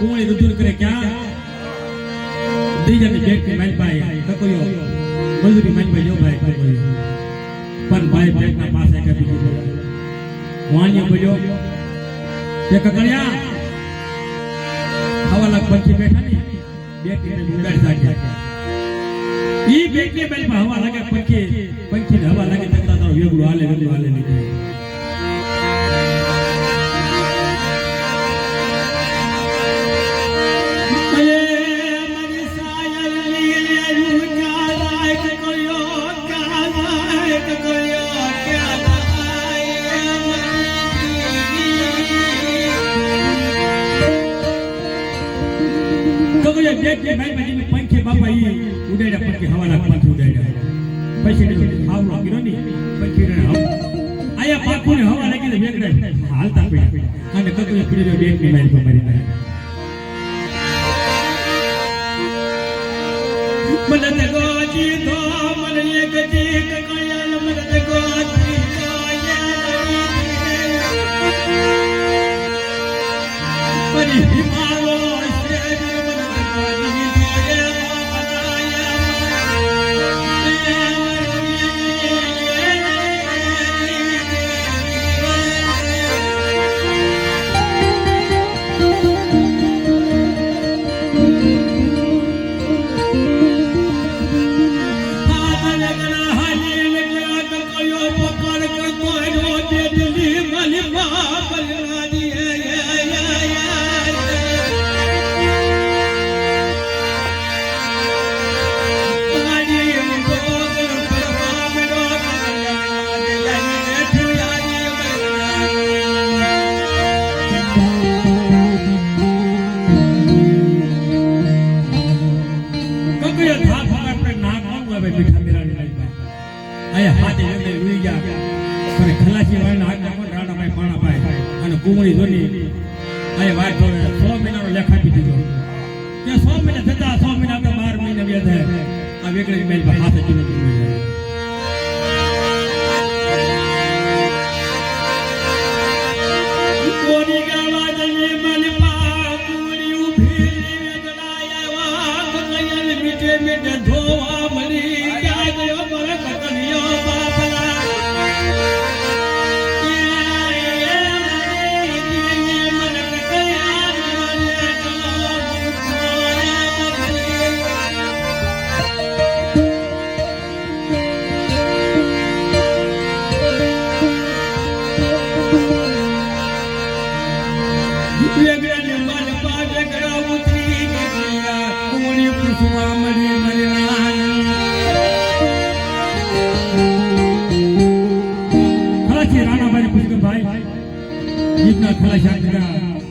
કુંવળી રુદુર કરે ક્યાં દીજાની બેટ કે માલ પાય કકોયો મજૂરી માલ પાય જો ભાઈ કકોયો પણ ભાઈ બેટના પાસે કે બીજું બોલ્યો વાણિયો બોલ્યો કે કકડિયા હવાલા પંખી બેઠા ને બેટીને ઉડાડી નાખ્યા ઈ બેટને બેલ પર હવા લાગે પંખીને હવા લાગે તકતા તારો વેગળું હાલે નીકળે બેટને ભાઈ ભાઈ પંખી બાપા ઈ ઉડાડ્યા પંખી હવાલા પંખી ઉડાડ્યા પછી આવલો ગીરો ની પંખી ને હવા આયા પાખુને હવા લાગી વેગડે હાલતા પડ્યા અને કકુએ પીડ્યો બેટની મારી પર મારી મને તે ગોજી તો મને એક જી કકયાલ મને તે ગોજી પરી હિમાલો કુંવળી જોની આ વાત જોડે 100 મહિનાનો લેખ આપી દીધો કે 100 મહિના થતા 100 મહિના તો 12 મહિના વ્યા આ વેગળી મેલ પર હાથ ચીને કોની ગાવા જઈએ મલપા કુંવળી ઉભી વેગળાયા કકયલ મીઠે મીઠે ધોવા મળી ક્યાં ગયો મારા કકનિયો બાપલા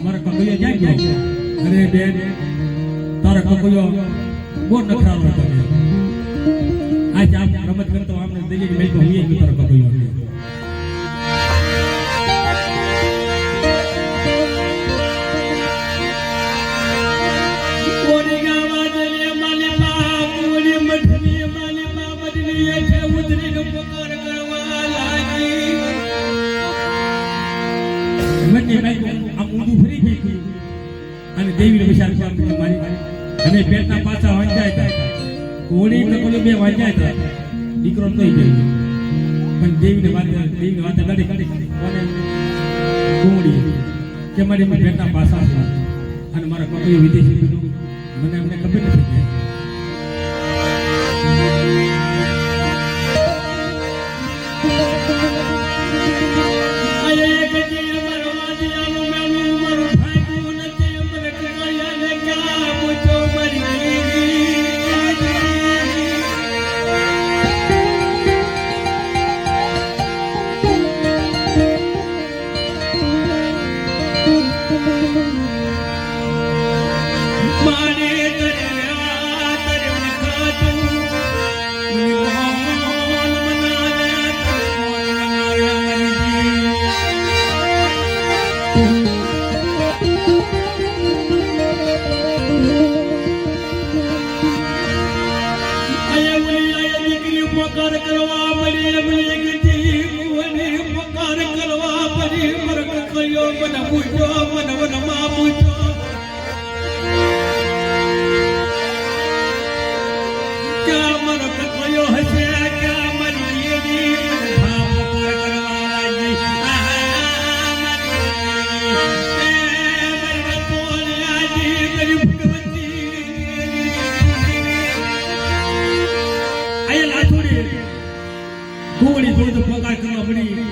મારા કકુયો ક્યાં ગયો અરે બેન તારા કકુયો બહુ નખરાળો હતો આજ આમ રમત કરતો આમને દઈએ મેં તો હું તારા કકુયો અને દેવીને વિચાર મારી અને પેટના પાછા વાંચાય હતા કોળી કકોલી બે વાંચાય હતા દીકરો થઈ ગયો પણ દેવીને વાત લડી કોને કોળી કે મારી પેટના પાછા છે અને મારા કકોલી વિદેશી મને અમને ખબર નથી મારો કકળિયો હશે કે મારી દેવી ભાવ કરવા લાગી મારી પોળિયાજી મારી ભગવતી આયા લાથોડી કુવડી જોઈ તો પગાર કરવા પડી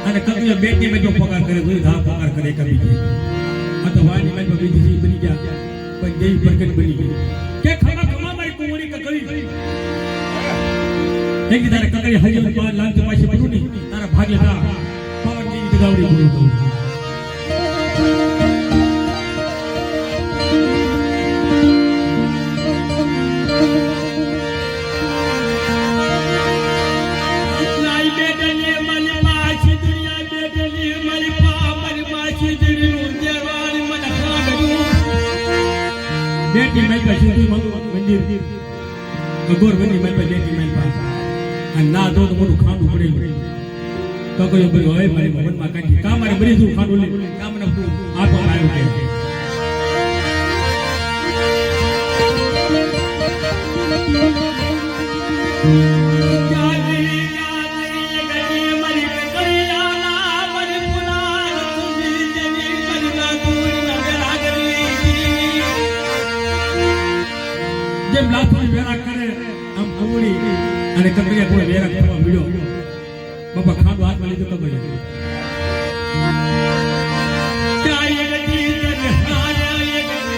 અને કકળિયો બેટી મેં જો પગાર કરે તો ધા પગાર કરે કરી ગઈ આ તો વાણી મેં બીજી બની ગયા પણ દેવી પ્રગટ બની ગઈ કે ખમા મારી કુંવરી કકળી એક તારે કકળી હજી પાર લાંચ પાછી પડું ની તારા ભાગે તા પાવન ની જગાવડી પૂરું કરું નાઈ બેટલે મારી પાછી દુનિયા બેટલે મારી પાછી દુનિયા દેવાળી મને ખાડ્યું બેટી મેં પછી મંદિર અગોર બની મેં બેટી મેં અને ના દો તો મોટું ખાંડું પડેલું તો કયો ભાઈ હોય મારી મનમાં કાઢી કા મારે બરી દઉં ખાંડું લે કા મને આટો આવ્યો કે જેમ લાથોડી વેરા કરે આમ કુવડી અને કકડિયા કોઈ વેરા કરવા મળ્યો બાપા ખાંડો હાથમાં લીધો કકડિયા ચાય ગતી કરે હારે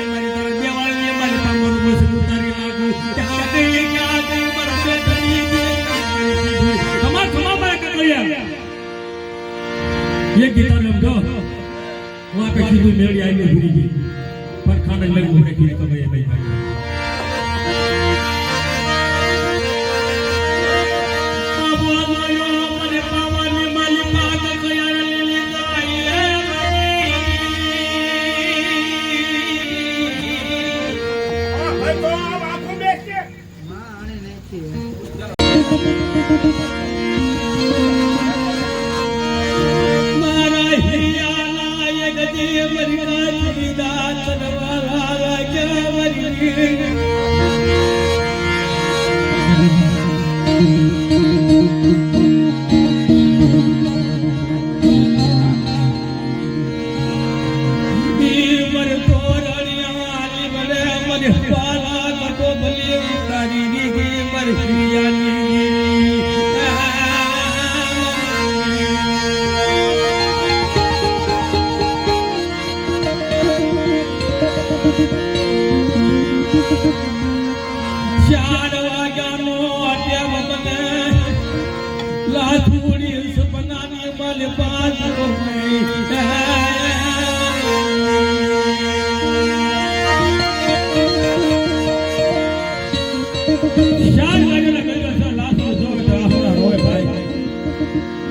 મારી તારા દેવાળીએ મારી તામર બસ ઉતારી લાગુ ક્યાં ગઈ મારા બેટની ખમા મારા કકડિયા એક ગીતા લમજો હું આપે કીધું મેળી આવી ભૂલી ગઈ પર ખાને લઈ ઉડે કીધું કકડિયા ભાઈ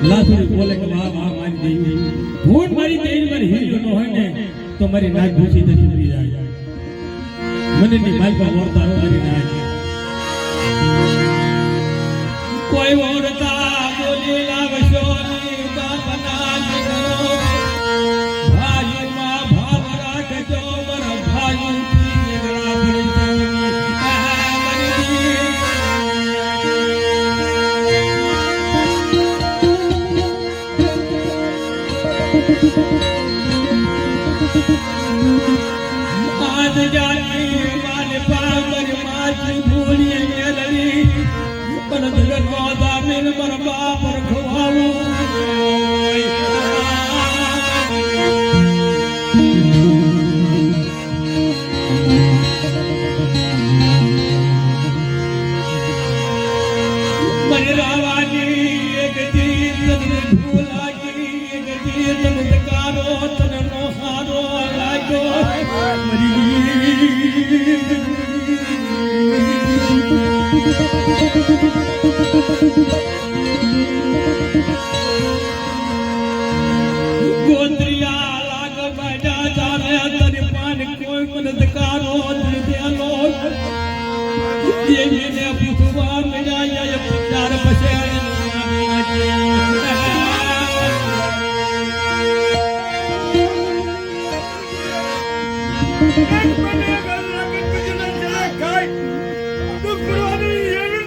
લાસુડી બોલે કે વાહ વાહ મારી દેવી ભૂન મારી દેવી મારી હીરો નો હોય ને તો મારી નાક ભૂસી જતી ઉડી જાય મને ની માલ પર ઓરતા મારી નાક કોઈ ઓરતા બોલી લાવશો ની બાપના દીકરો ભાઈ માં ભાવ રાખજો મારા ભાઈ નીકળા आज जानी माने पावर माची भूलिए मेलरी पर जगत वादा में मर बाप रखवाऊ मरवानी एक दिन भूला की एक दिन कारो तन नो हारो लागो गोत्रिया लाग बजा जाने तरी पान कोई मदद कारो दिलो ये मैंने पुछवा मेरा ये प्यार बसे एक बने अगर लगन कुछ न चला खाए तो गुरुवानी ये भी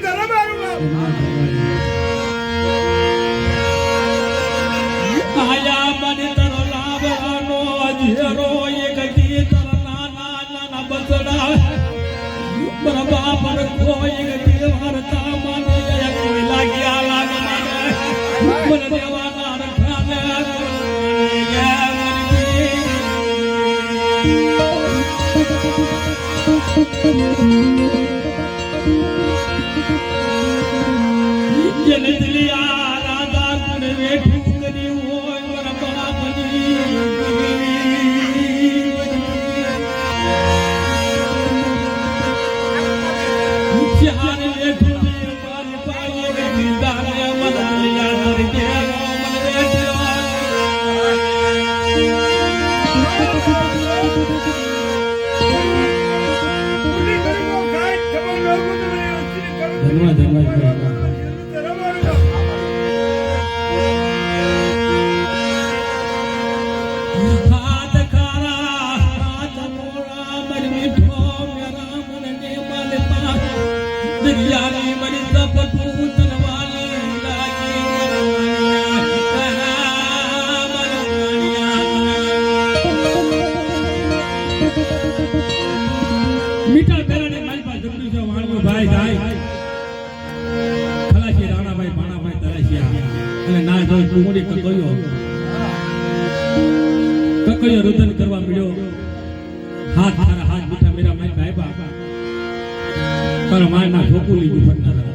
પર કોઈ દેવારતા માને કોઈ લાગ્યા લાગ માને મન દેવાના રખાને જનજલિયા રાધા ગુણ વેઠું કર્યું હોય મારા બાપની ચારે વેઠું મારી પાયે દીદારે મલાલિયા દરકે મન વેઠવા ધન્યવાદ હાથ ખારા હાથ મોરા મર મીઠો મેરા મન ને માલ પા દરિયાની મરી તપતું તનવાલી લાગી મીઠા બેરાને મારી પાસે જબડું છે વાણિયો ભાઈ જાય ખલાસી રાણાભાઈ ભાણાભાઈ તરાસિયા અને ના જોઈ કુમડી કકળ્યો રુદન કરવા મળ્યો હાથ તારા હાથ મીઠા મેરા માઈ ભાઈ બાપા પર મારના ઠોકું લીધું ફટના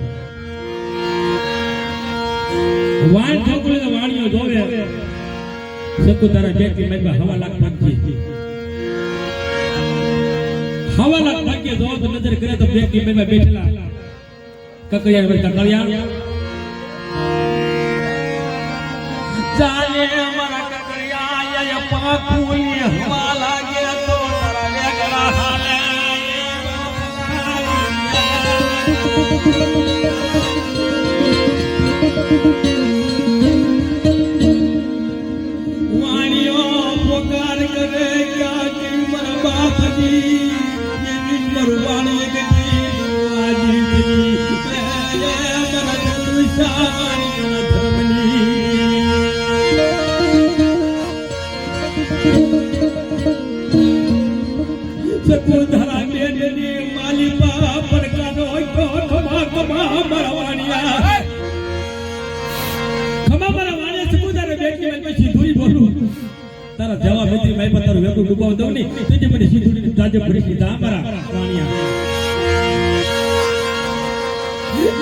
વાણ ઠોકું લીધું વાણીઓ જોવે સકુ તારા બેટી માઈ બા હવા લાખ પંખી હવા લાખ પંખી જો તો નજર કરે તો બેટી માઈ બા બેઠેલા કકળિયા વળી કકળિયા ચાલે મારા કકળિયા પાકુલી હવા લાગે તો તારા વેગળા હાલે વાણીઓ પોકાર કરે ક્યાં કે મારા બાપજી એની મરવાણી ગઈ આજી ગઈ મારા દુશાની ધર્મની સકુધરા બેની માલી બા પડકાનો તો ખમા ખમા મરવાણિયા ખમા મરવાણિયા સકુધરા બેની મેં સીધુરી બોલું તારા જવા મિત્રી ભાઈ પર તારું વેકું ડૂબાવ દઉં ની તેજે મને સીધુરી તાજે ભરી દીધા મારા વાણિયા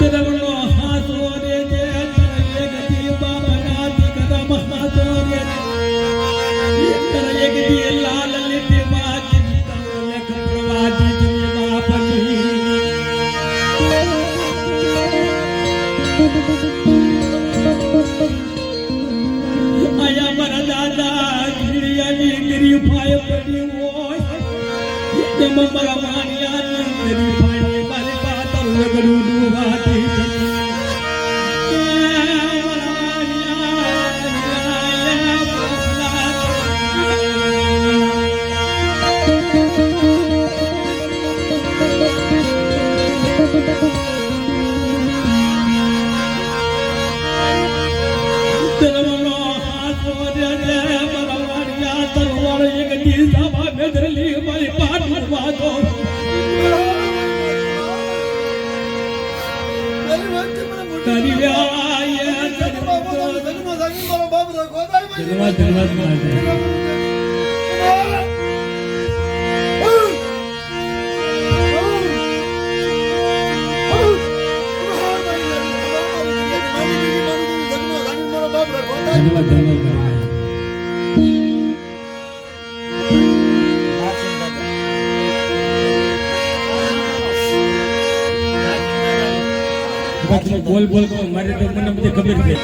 તેરવનો હાસો રે જે એક દી બાબના દીકરા મહાસો રે તર એક દી લાલ લીટી આયા મારા દાદા ગીરિયાની ગીરી ફાય પડી હોય તેમ મારા માનિયાની ગીરી ફાય મારી પાતર લગડું ડૂબાતી બોલ બોલ કહો મારે તો મને બધી ખબર છે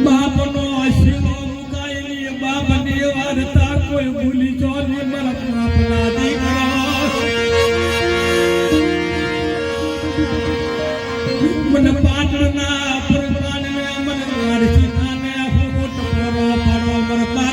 બાપનો શિવો મુકાયેલી બાપની વાર્તા કોઈ ભૂલી ચોરી મારા બાપના દીકરા મને પાટણના પરમાનને મને મારી સીતાને ફોટો પાડો મારા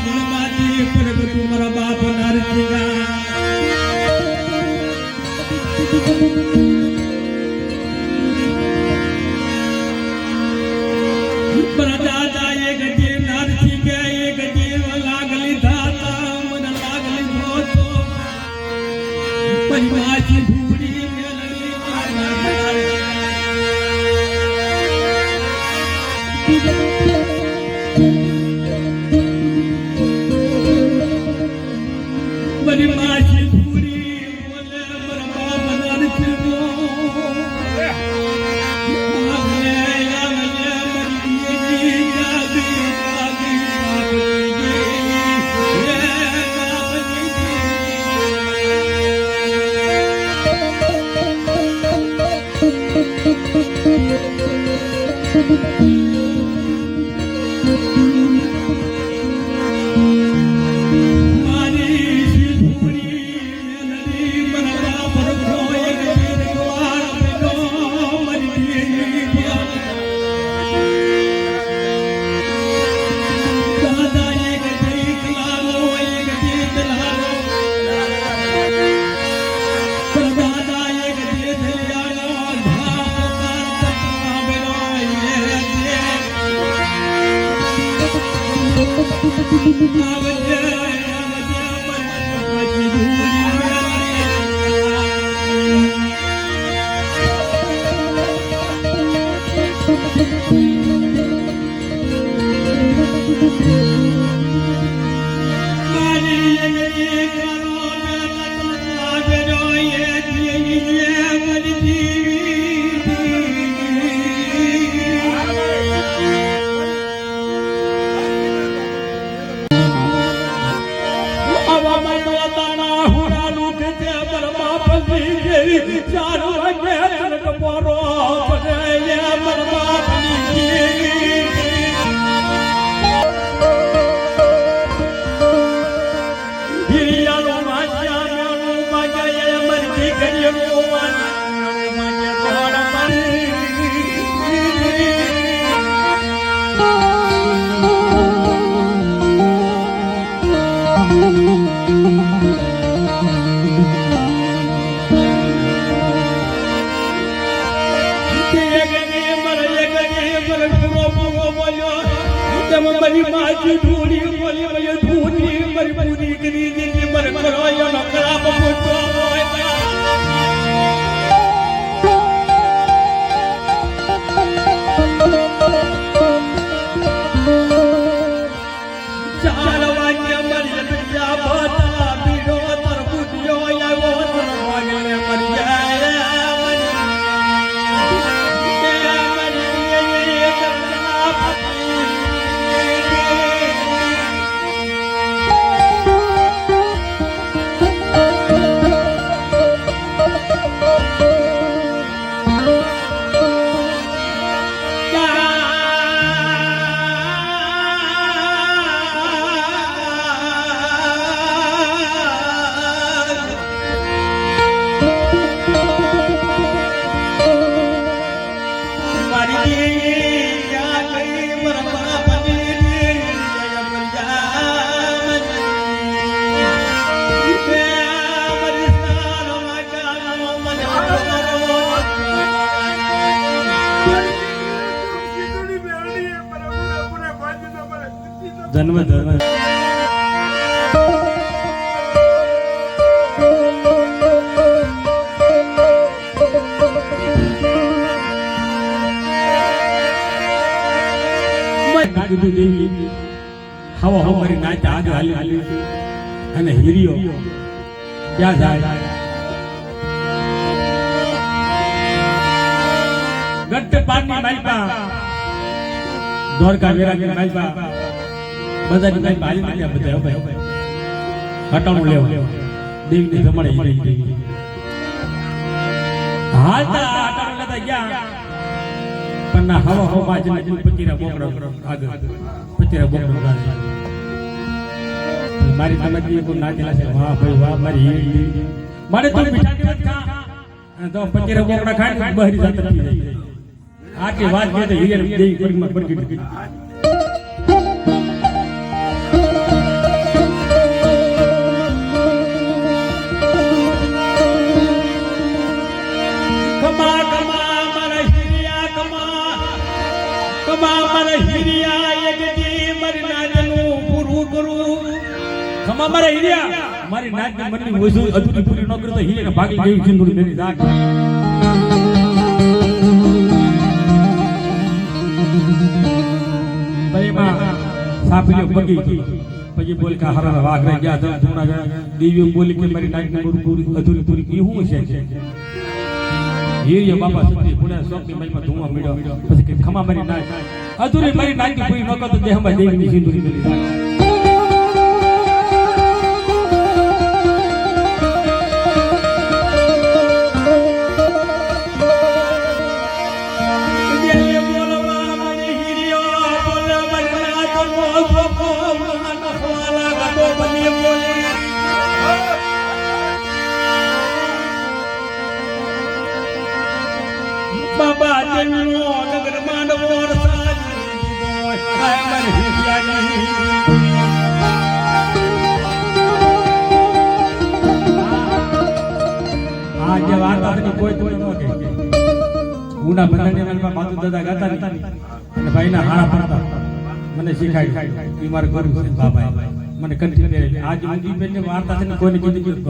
મારી માજી ધૂળી બોલી મને ધૂળી મારી પૂરી કરી દીધી મને કરોયો નો ખરાબ મોટો ચાર વાગ્યા મારી લપિયા ભાતા બીડો તર બુઢિયો આવ્યો તર વાગલે મરી જાય જન્મ જન્મ દેવી હવા હવારી નાચ આજ હાલી અને હીરિયો ક્યાં જાય ગટ્ટ પારની માલપા દ્વારકા વેરાની માલપા બધાની માલપા હાલી બધા હવે હટાણું લેવા દેવીને જમાડે હીરી દેવી હાલતા હટાણું લેતા ગયા પણ હવા હવા જને પતિરા બોકડા આગળ પતિરા બોકડા મારી સમજી કો નાચેલા છે વાહ ભાઈ વાહ મારી હીરી મારે તો મીઠા દિવસ ખા અને તો પતિરા બોકડા ખાઈ બહરી જાત થઈ જાય આટલી વાત કે તો હીરી દેવી કરીમાં પડકી મારા હીરિયા મારી નાચ ને મનની વસ્તુ અધૂરી પૂરી ન કરે તો હીરે ભાગી ગઈ સિંદૂર મેરી રાખ ભાઈ માં સાફીઓ બગી પછી બોલ કે હરા વાઘ રહી ગયા તો થોડા ગયા દેવીઓ બોલી કે મારી નાચ ને પૂરી અધૂરી પૂરી કી હું છે હીરિયા બાપા સતી પુણે સોકની મનમાં ધુઆ મળ્યો પછી કે ખમા મારી નાચ અધૂરી મારી નાચ ની પૂરી ન કરે તો દેહમાં દેવીની સિંદૂરી મેરી રાખ બાબા જન્મો નગર માંડવો આ જે વાર્તા હતી કોઈ કોઈ ન કે ઉના બંધાની માલમાં માતુ દાદા ગાતા અને ભાઈના હારા પડતા મને શીખાય એ મારે કરવું છે બાબા મને કન્ટિન્યુ આજ ઊંધી બેનની વાર્તા છે ને કોઈને કીધું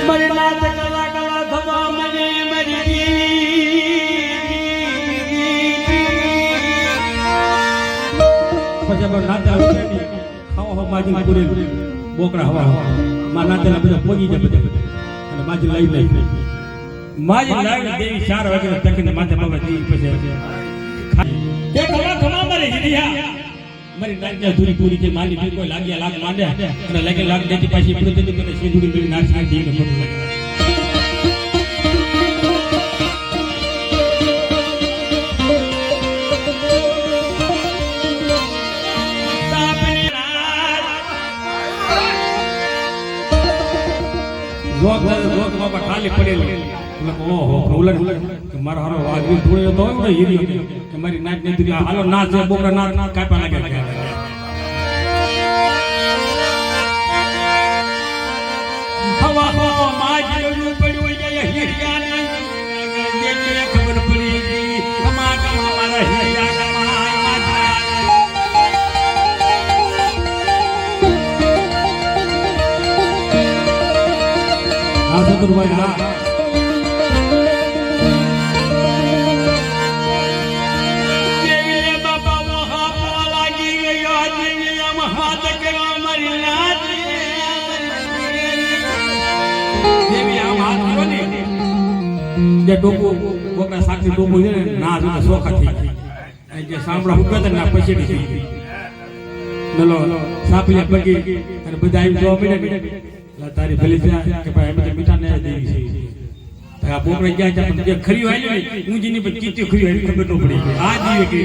મારી નાચ કલા કલા થવા મને મારી પછી આપણે નાતા હવા હવા માજી પૂરે બોકડા હવા માં નાતેલા બધા પોગી જાય બધા અને માજી લઈ લઈ માજી લાવી દેવી 4 વાગે તકીને માથે બાબા દેવી પછી એ કલા થવા મારી હિરિયા મારી નાચને ધૂરી પૂરી કે માલી બી કોઈ લાગ્યા લાગ માંડે અને લાગે લાગ દેતી પાછી પૂરી દેતી મને સિંદૂરી મેળી નાચ નાચ દેવી મોટું લાગે જોક બાબા ખાલી પડેલી ઓહો ઉલટ કે મારો હારો વાગવી ધૂળ્યો તો હોય હીરી કે મારી નાચ ને ધૂરી હાલો નાચ બોકરા નાચ કાપા લાગે હવા હવા માજી પડ્યું હિરિયા ને ખબર પડી ગઈ કમા કમા મારા હિરિયા કમા માતા હા સતુરભાઈ હા જે ટોપો બોકડા સાક્ષી ટોપો છે ને ના જોતા સોખા થઈ ગયા જે સાંભળા ઉગત ના પછેડી થઈ ગઈ નલો સાપલિયા પગી અને બધા આવી જોવા મળ્યા તારી ભલી કે ભાઈ અમે મીઠા ને દેવી છે આ બોકડા ક્યાં છે પણ જે ખરી વાળી ને ઊંજી ની પણ કીટી ખરી વાળી ખબર ન પડી આ જીવે કે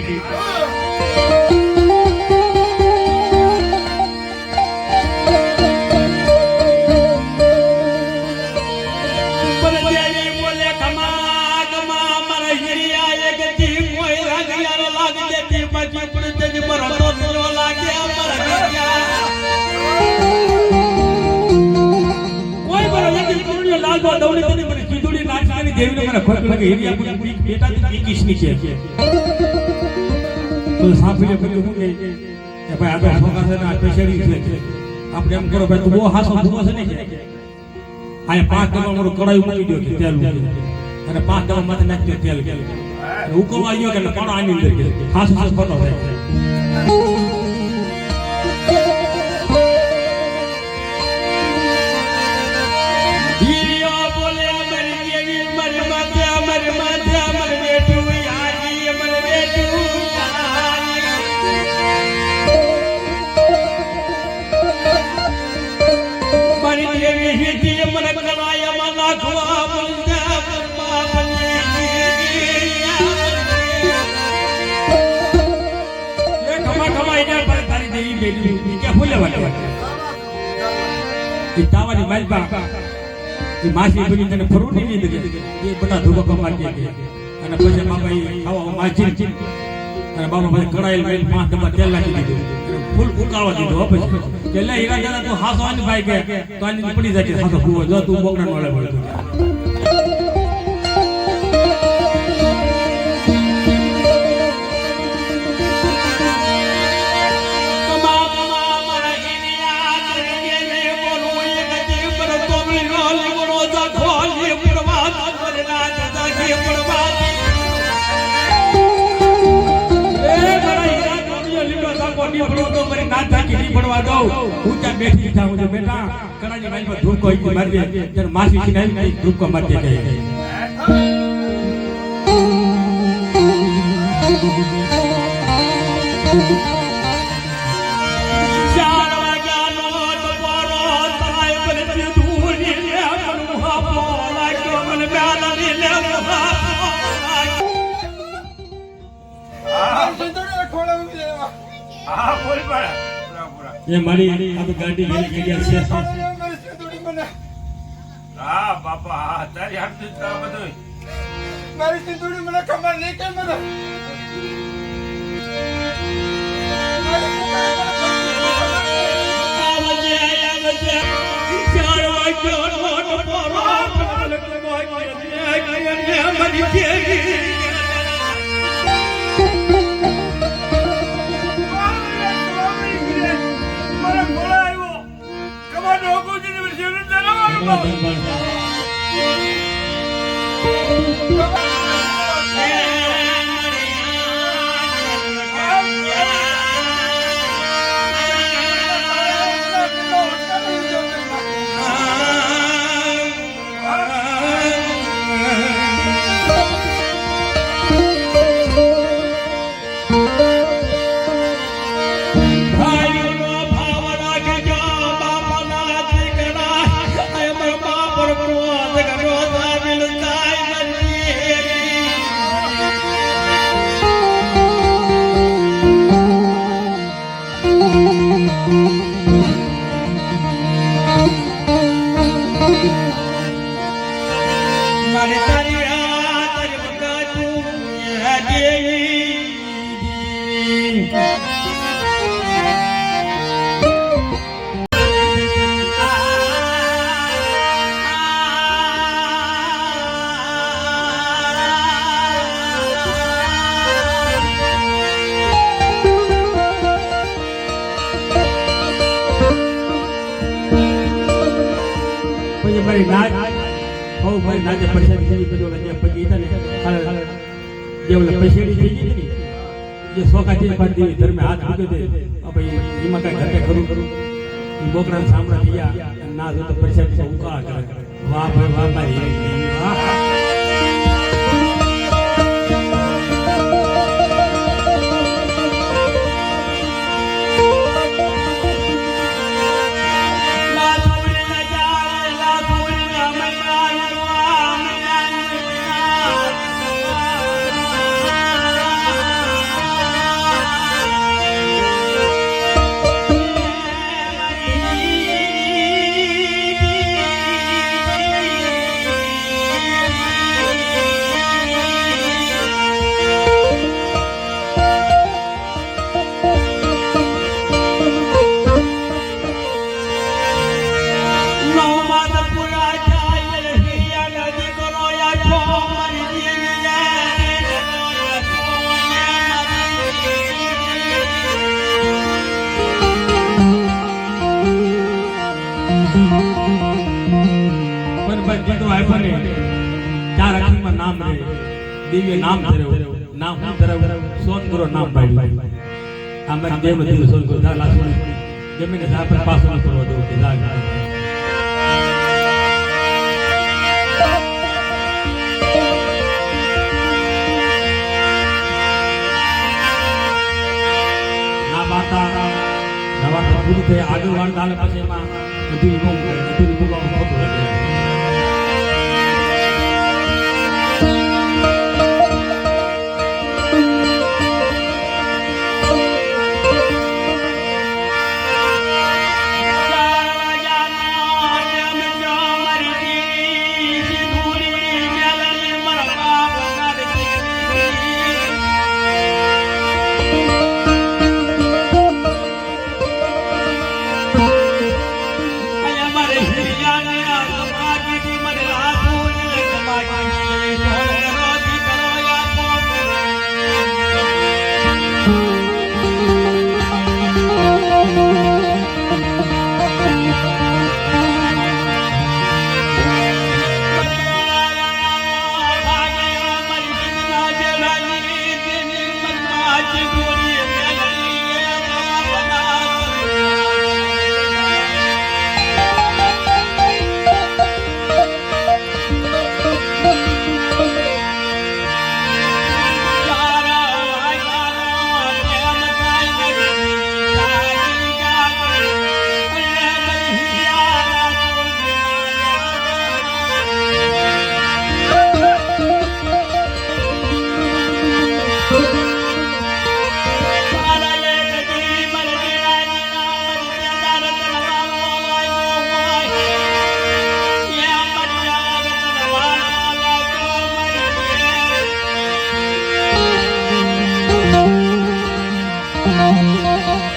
દેવીને મને ખોટ લાગે એવી આપણી બીક બેટા થી કિસની છે તો સાંભળે પછી હું કે ભાઈ આ તો છોકરા છે ને આ પેશડી છે આપણે એમ કરો ભાઈ તું બહુ હાસો ભૂવો છે ને કે આ 5 ડબ્બા મારો કડાઈ મૂકી દો કે તેલ અને 5 ડબ્બા માથે નાખી દો તેલ કે અને ઉકળવા આવ્યો કે પાડો આની અંદર કે હાસો હાસ ફોટો થાય તાવાની માલપા એ માસી બની તને ફરવું નહીં દીધું એ બધા ધોબા મારી દે અને પછી બાબા ખાવા માજી અને બાબા પછી કડાઈ મેલ 5 ડબ્બા તેલ નાખી દીધું ફૂલ ઉકાળવા દીધો પછી કે લે હીરા દાદા તું હાસવાની ભાઈ કે તો આની પડી જાય કે હાસો ફૂવો જો તું બોકડા નોળે પડતો બેટા કડાની મારી પર ધૂપકો મારી દે ત્યારે માસી છીનાવી ધૂપકો મારી દે ये मारी अब गाड़ी ले गया છે હા બાપા તારી હાથ તો બધું મારી સિંદૂરી મને ખબર નહીં કે મને આવજે ચાર વાગ્યો નોટ પરો મરી કેવી પછી મારી નાચ બહુ મારી નાચે પરેશાની થઈ પછી ઓલા જે પગી હતા ને જે ઓલા પૈસેડી થઈ ગઈ હતી જે સોકાથી પાડી દેવી ધર્મે હાથ મૂક્યો તે ભાઈ એમાં કાંઈ ઘટે ખરું એ બોકરાને સાંભળા થઈ ગયા ના જો તો પરેશાની ઉકાળા કરે વાહ ભાઈ વાહ મારી દેવી વાહ ચાર અક્ષરમાં નામ રે દિવ્ય નામ ધરાવ નામ ધરાવ સોન ગુરુ નામ પાડ્યું આ મારી દેવ નો દિલ સોન ગુરુ ધાલા સોન જમીને જા પર પાસો ન કરવો દો કે જાગ ના બાતા નવા પૂરી થઈ આગળ વાળ ડાલે પછી એમાં અધૂરી બહુ અધૂરી બહુ ખોટું લાગે Thank you.